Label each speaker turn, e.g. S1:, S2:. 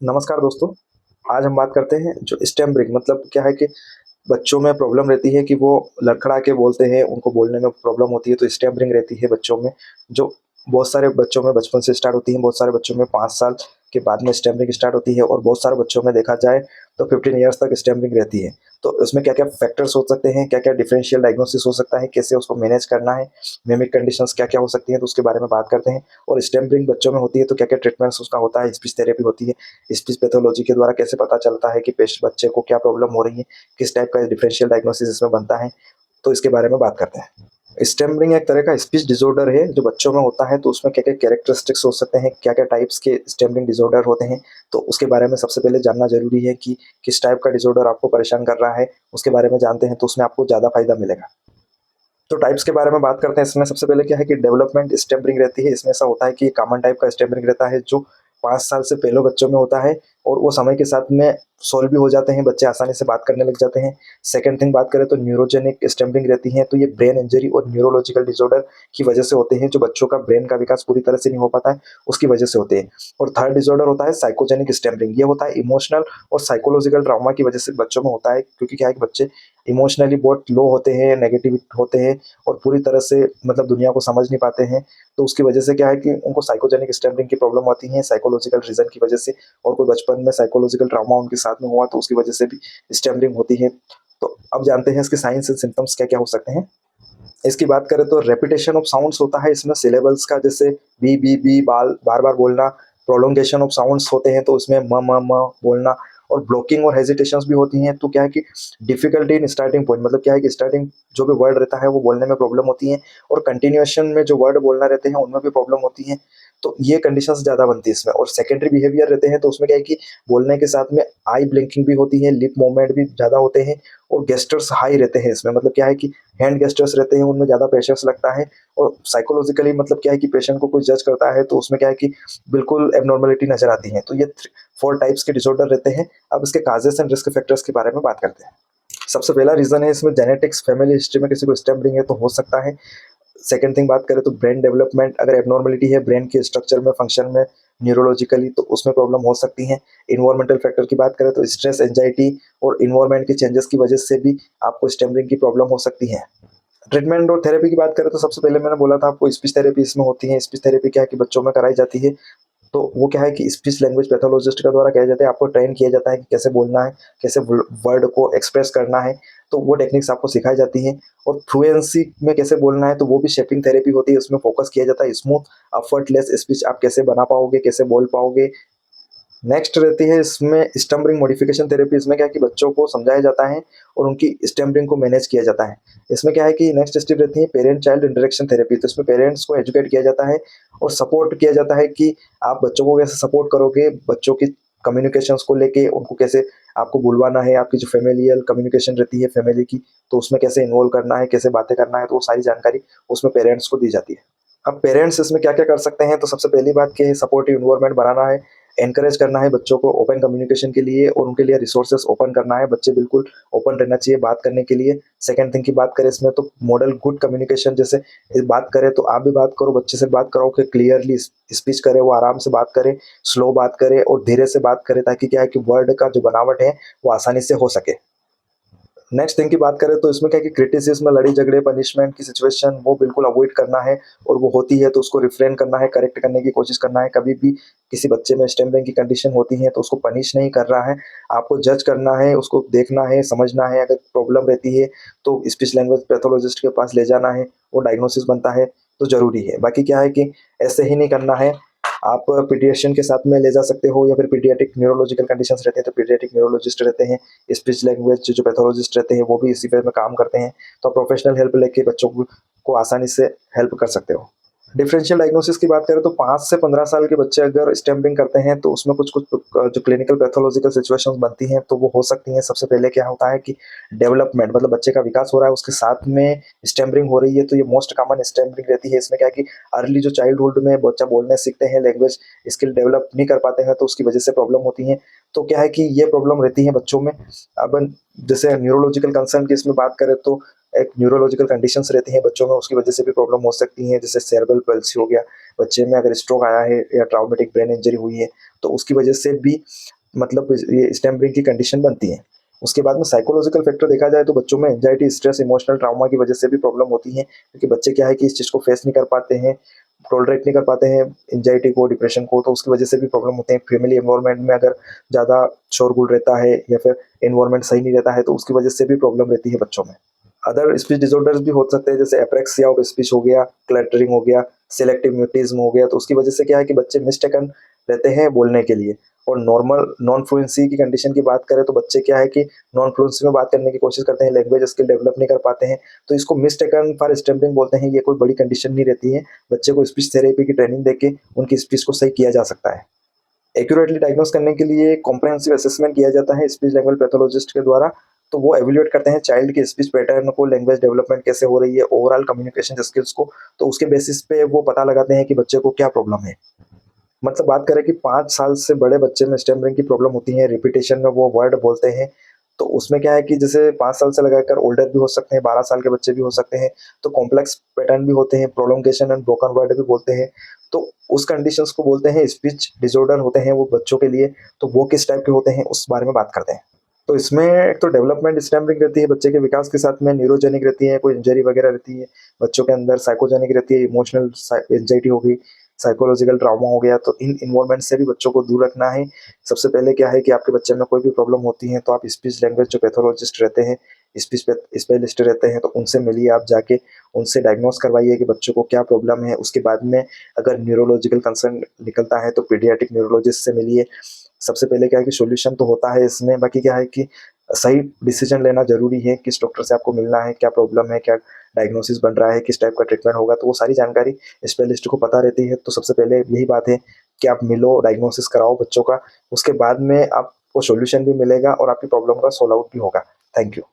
S1: नमस्कार दोस्तों। आज हम बात करते हैं जो स्टैमरिंग मतलब क्या है कि बच्चों में प्रॉब्लम रहती है कि वो लड़खड़ा के बोलते हैं, उनको बोलने में प्रॉब्लम होती है, तो स्टैमरिंग रहती है बच्चों में, जो बहुत सारे बच्चों में बचपन से स्टार्ट होती है, बहुत सारे बच्चों में 5 साल के बाद में स्टैमरिंग स्टार्ट होती है और बहुत सारे बच्चों में देखा जाए तो 15 ईयर्स तक स्टैमरिंग रहती है। तो उसमें क्या-क्या फैक्टर्स हो सकते हैं, क्या-क्या डिफरेंशियल डायग्नोसिस हो सकता है, कैसे उसको मैनेज करना है, मिमिक कंडीशंस क्या-क्या हो सकती हैं, तो उसके बारे में बात करते हैं। और स्टैमरिंग बच्चों में होती है तो क्या-क्या ट्रीटमेंट्स उसका होता है, स्पीच थेरेपी होती है, स्पीच पैथोलॉजी के द्वारा कैसे पता चलता है कि बच्चे को क्या प्रॉब्लम हो रही है, किस टाइप का डिफरेंशियल डायग्नोसिस इसमें बनता है, तो इसके बारे में बात करते हैं। स्टैमरिंग एक तरह का स्पीच डिसऑर्डर है जो बच्चों में होता है, तो उसमें क्या-क्या कैरेक्टरिस्टिक्स हो सकते हैं, क्या-क्या टाइप्स के स्टैमरिंग डिसऑर्डर होते हैं, तो उसके बारे में सबसे पहले जानना ज़रूरी है कि किस टाइप का डिसऑर्डर आपको परेशान कर रहा है, उसके बारे में जानते हैं तो उसमें आपको ज़्यादा फ़ायदा मिलेगा। तो टाइप्स के बारे में बात करते हैं, इसमें सबसे पहले क्या है कि डेवलपमेंट स्टैमरिंग रहती है। इसमें ऐसा होता है कि कॉमन टाइप का स्टैमरिंग रहता है जो 5 साल से पहले बच्चों में होता है और वो समय के साथ में सॉल्व भी हो जाते हैं, बच्चे आसानी से बात करने लग जाते हैं। सेकंड थिंग बात करें तो न्यूरोजेनिक स्टैमरिंग रहती है, तो ये ब्रेन इंजरी और न्यूरोलॉजिकल डिसऑर्डर की वजह से होते हैं, जो बच्चों का ब्रेन का विकास पूरी तरह से नहीं हो पाता है, उसकी वजह से होते हैं। और थर्ड डिसऑर्डर होता है साइकोजेनिक स्टैमरिंग, ये होता है इमोशनल और साइकोलॉजिकल ट्रॉमा की वजह से बच्चों में होता है, क्योंकि क्या है कि बच्चे इमोशनली बहुत लो होते हैं, नेगेटिव होते हैं और पूरी तरह से मतलब दुनिया को समझ नहीं पाते हैं, तो उसकी वजह से क्या है कि उनको साइकोजेनिक स्टैमरिंग की प्रॉब्लम आती है साइकोलॉजिकल रीज़न की वजह से, और कोई बचपन में साइकोलॉजिकल ट्रॉमा उनके साथ में हुआ तो उसकी वजह से भी स्टैमरिंग होती है। तो अब जानते हैं इसके साइंस एंड सिम्पटम्स क्या-क्या हो सकते हैं। इसकी बात करें तो रेपिटेशन ऑफ साउंड्स होता है इसमें सिलेबल्स का, जैसे बी, बी, बी बार-बार बोलना, प्रोलोंगेशन ऑफ साउंड्स होते हैं तो उसमें म बोलना, और ब्लॉकिंग और हेजिटेशंस भी होती हैं। तो क्या है कि डिफिकल्टी इन स्टार्टिंग पॉइंट मतलब क्या है कि स्टार्टिंग जो भी वर्ड रहता है वो बोलने में प्रॉब्लम होती है, और कंटिन्यूएशन में जो वर्ड बोलना रहते हैं उनमें भी प्रॉब्लम होती है। तो ये कंडीशंस ज़्यादा बनती है इसमें, और सेकेंडरी बिहेवियर रहते हैं तो उसमें क्या है कि बोलने के साथ में आई ब्लिंकिंग भी होती है, लिप मूवमेंट भी ज़्यादा होते हैं, और गेस्चर्स हाई रहते हैं इसमें, मतलब क्या है कि हैंड गेस्चर्स रहते हैं उनमें ज़्यादा प्रेशर्स लगता है, और साइकोलॉजिकली मतलब क्या है कि पेशेंट को कोई जज करता है तो उसमें क्या है कि बिल्कुल एबनॉर्मलिटी नज़र आती है। तो ये 4 टाइप्स के डिसऑर्डर रहते हैं। अब इसके काजेज़ एंड रिस्क फैक्टर्स के बारे में बात करते हैं। सबसे पहला रीज़न है इसमें जेनेटिक्स, फैमिली हिस्ट्री में किसी को स्टैमरिंग है तो हो सकता है। सेकंड थिंग बात करें तो ब्रेन डेवलपमेंट, अगर एबनॉर्मलिटी है ब्रेन के स्ट्रक्चर में, फंक्शन में, न्यूरोलॉजिकली, तो उसमें प्रॉब्लम हो सकती है। इन्वायरमेंटल फैक्टर की बात करें तो स्ट्रेस, एंजाइटी और इन्वायरमेंट के चेंजेस की वजह से भी आपको स्टैमरिंग की प्रॉब्लम हो सकती है। ट्रीटमेंट और थेरेपी की बात करें तो सबसे पहले मैंने बोला था आपको स्पीच थेरेपी इसमें होती है। स्पीच थेरेपी क्या है कि बच्चों में कराई जाती है, तो वो क्या है कि स्पीच लैंग्वेज पैथोलॉजिस्ट के द्वारा किया जाता है, आपको ट्रेन किया जाता है कि कैसे बोलना है, कैसे वर्ड को एक्सप्रेस करना है, तो वो टेक्निक्स आपको सिखाई जाती हैं। और फ्लुएंसी में कैसे बोलना है तो वो भी शेपिंग थेरेपी होती है, उसमें फोकस किया जाता है स्मूथ एफर्टलेस स्पीच आप कैसे बना पाओगे, कैसे बोल पाओगे। नेक्स्ट रहती है इसमें स्टम्बरिंग मॉडिफिकेशन थेरेपी, इसमें क्या है कि बच्चों को समझाया जाता है और उनकी स्टम्बरिंग को मैनेज किया जाता है। इसमें क्या है कि नेक्स्ट स्टेप रहती है पेरेंट चाइल्ड इंटरेक्शन थेरेपी, तो इसमें पेरेंट्स को एजुकेट किया जाता है और सपोर्ट किया जाता है कि आप बच्चों को कैसे सपोर्ट करोगे, बच्चों की कम्युनिकेशंस को लेके उनको कैसे आपको बुलवाना है, आपकी जो फैमिलियल कम्युनिकेशन रहती है फैमिली की, तो उसमें कैसे इन्वॉल्व करना है, कैसे बातें करना है, तो वो सारी जानकारी उसमें पेरेंट्स को दी जाती है। अब पेरेंट्स इसमें क्या-क्या कर सकते हैं, तो सबसे पहली बात क्या है, सपोर्टिव एनवायरनमेंट बनाना है, एनकरेज करना है बच्चों को ओपन कम्युनिकेशन के लिए, और उनके लिए रिसोर्सेज ओपन करना है, बच्चे बिल्कुल ओपन रहना चाहिए बात करने के लिए। सेकंड थिंग की बात करें इसमें तो मॉडल गुड कम्युनिकेशन, जैसे बात करें तो आप भी बात करो, बच्चे से बात कराओ कि क्लियरली स्पीच करे, वो आराम से बात करे, स्लो बात करे और धीरे से बात करे, ताकि क्या है कि वर्ड का जो बनावट है वो आसानी से हो सके। नेक्स्ट थिंग की बात करें तो इसमें क्या है कि क्रिटिसिज्म, लड़ाई झगड़े, पनिशमेंट की सिचुएशन वो बिल्कुल अवॉइड करना है, और वो होती है तो उसको रिफ्रेन करना है, करेक्ट करने की कोशिश करना है। कभी भी किसी बच्चे में स्टैमरिंग की कंडीशन होती है तो उसको पनिश नहीं कर रहा है, आपको जज करना है, उसको देखना है, समझना है। अगर प्रॉब्लम रहती है तो स्पीच लैंग्वेज पैथोलॉजिस्ट के पास ले जाना है, वो डायग्नोसिस बनता है तो ज़रूरी है। बाकी क्या है कि ऐसे ही नहीं करना है, आप पीडियाट्रिशियन के साथ में ले जा सकते हो, या फिर पीडियाट्रिक न्यूरोलॉजिकल कंडीशंस रहते हैं तो पीडियाट्रिक न्यूरोलॉजिस्ट रहते हैं, स्पीच लैंग्वेज जो पैथोलॉजिस्ट रहते हैं वो भी इसी पे में काम करते हैं, तो प्रोफेशनल हेल्प लेके बच्चों को आसानी से हेल्प कर सकते हो। डिफरेंशियल डायग्नोसिस की बात करें तो 5 से 15 साल के बच्चे अगर स्टैम्पिंग करते हैं तो उसमें कुछ-कुछ जो क्लिनिकल पैथोलॉजिकल सिचुएशंस बनती हैं तो वो हो सकती हैं। सबसे पहले क्या होता है कि डेवलपमेंट मतलब बच्चे का विकास हो रहा है, उसके साथ में स्टैम्परिंग हो रही है, तो ये मोस्ट कॉमन स्टैम्परिंग रहती है। इसमें क्या है कि अर्ली जो चाइल्डहुड में बच्चा बोलने सीखते हैं, लैंग्वेज स्किल डेवलप नहीं कर पाते हैं तो उसकी वजह से प्रॉब्लम होती है। तो क्या है कि ये प्रॉब्लम रहती है बच्चों में। अब जैसे न्यूरोलॉजिकल कंसर्न की इसमें बात करें तो एक न्यूरोलॉजिकल कंडीशंस रहती हैं बच्चों में, उसकी वजह से भी प्रॉब्लम हो सकती है। जैसे सेरेब्रल पल्सी हो गया, बच्चे में अगर स्ट्रोक आया है या ट्रॉमेटिक ब्रेन इंजरी हुई है तो उसकी वजह से भी मतलब ये स्टैम्परिंग की कंडीशन बनती है। उसके बाद में साइकोलॉजिकल फैक्टर देखा जाए तो बच्चों में एंजाइटी, स्ट्रेस, इमोशनल ट्राउमा की वजह से भी प्रॉब्लम होती है, क्योंकि बच्चे क्या है कि इस चीज़ को फेस नहीं कर पाते हैं, टॉलरेट नहीं कर पाते हैं एंजाइटी को, डिप्रेशन को, तो उसकी वजह से भी प्रॉब्लम होते हैं। फैमिली एनवायरनमेंट में अगर ज़्यादा शोरगुल रहता है या फिर एनवायरनमेंट सही नहीं रहता है तो उसकी वजह से भी प्रॉब्लम रहती है बच्चों में। अदर स्पीच डिसऑर्डर्स भी हो सकते हैं, जैसे एप्रेक्सिया ऑफ स्पीच हो गया, क्लटरिंग हो गया, सिलेक्टिव म्यूटिज्म हो गया, तो उसकी वजह से क्या है कि बच्चे मिस्टेकन रहते हैं बोलने के लिए। और नॉर्मल नॉन फ्लुएंसी की कंडीशन की बात करें तो बच्चे क्या है कि नॉन फ्लुएंसी में बात करने की कोशिश करते हैं, लैंग्वेज स्किल डेवलप नहीं कर पाते हैं, तो इसको मिस्टेकन फॉर स्टैम्पिंग बोलते हैं। ये कोई बड़ी कंडीशन नहीं रहती है, बच्चे को स्पीच थेरेपी की ट्रेनिंग देके उनकी स्पीच को सही किया जा सकता है। एक्यूरेटली डायग्नोस करने के लिए कॉम्प्रहेंसिव असेसमेंट किया जाता है स्पीच लैंग्वेज पैथोलॉजिस्ट के द्वारा। तो वो एवेल्युएट करते हैं चाइल्ड के स्पीच पैटर्न को, लैंग्वेज डेवलपमेंट कैसे हो रही है, ओवरऑल कम्युनिकेशन स्किल्स को। तो उसके बेसिस पे वो पता लगाते हैं कि बच्चे को क्या प्रॉब्लम है। मतलब बात करें कि 5 साल से बड़े बच्चे में स्टैमरिंग की प्रॉब्लम होती है, रिपीटेशन में वो वर्ड बोलते हैं, तो उसमें क्या है कि जैसे 5 साल से लगाकर ओल्डर भी हो सकते हैं, 12 साल के बच्चे भी हो सकते हैं, तो कॉम्प्लेक्स पैटर्न भी होते हैं, प्रोलोंगेशन एंड ब्रोकन वर्ड भी बोलते हैं। तो उस कंडीशंस को बोलते हैं स्पीच डिसऑर्डर होते हैं वो बच्चों के लिए। तो वो किस टाइप के होते हैं उस बारे में बात करते हैं। तो इसमें एक तो डेवलपमेंट स्टैमरिंग रहती है बच्चे के विकास के साथ में, न्यूरोजेनिक रहती है, कोई इंजरी वगैरह रहती है बच्चों के अंदर, साइकोजेनिक रहती है, इमोशनल एंजाइटी हो गई, साइकोलॉजिकल ट्रॉमा हो गया। तो इन इन्वॉल्वमेंट से भी बच्चों को दूर रखना है। सबसे पहले क्या है कि आपके बच्चे में कोई भी प्रॉब्लम होती है तो आप स्पीच लैंग्वेज जो पैथोलॉजिस्ट रहते हैं, स्पीच स्पेशलिस्ट रहते हैं, तो उनसे मिलिए आप जाके, उनसे डायग्नोस करवाइए कि बच्चों को क्या प्रॉब्लम है। उसके बाद में अगर न्यूरोलॉजिकल कंसर्न निकलता है तो पीडियाट्रिक न्यूरोलॉजिस्ट से मिलिए। सबसे पहले क्या है कि सॉल्यूशन तो होता है इसमें, बाकी क्या है कि सही डिसीजन लेना ज़रूरी है, किस डॉक्टर से आपको मिलना है, क्या प्रॉब्लम है, क्या डायग्नोसिस बन रहा है, किस टाइप का ट्रीटमेंट होगा, तो वो सारी जानकारी स्पेशलिस्ट को पता रहती है। तो सबसे पहले यही बात है कि आप मिलो, डायग्नोसिस कराओ बच्चों का, उसके बाद में आपको सॉल्यूशन भी मिलेगा और आपकी प्रॉब्लम का सॉल्व आउट भी होगा। Thank you.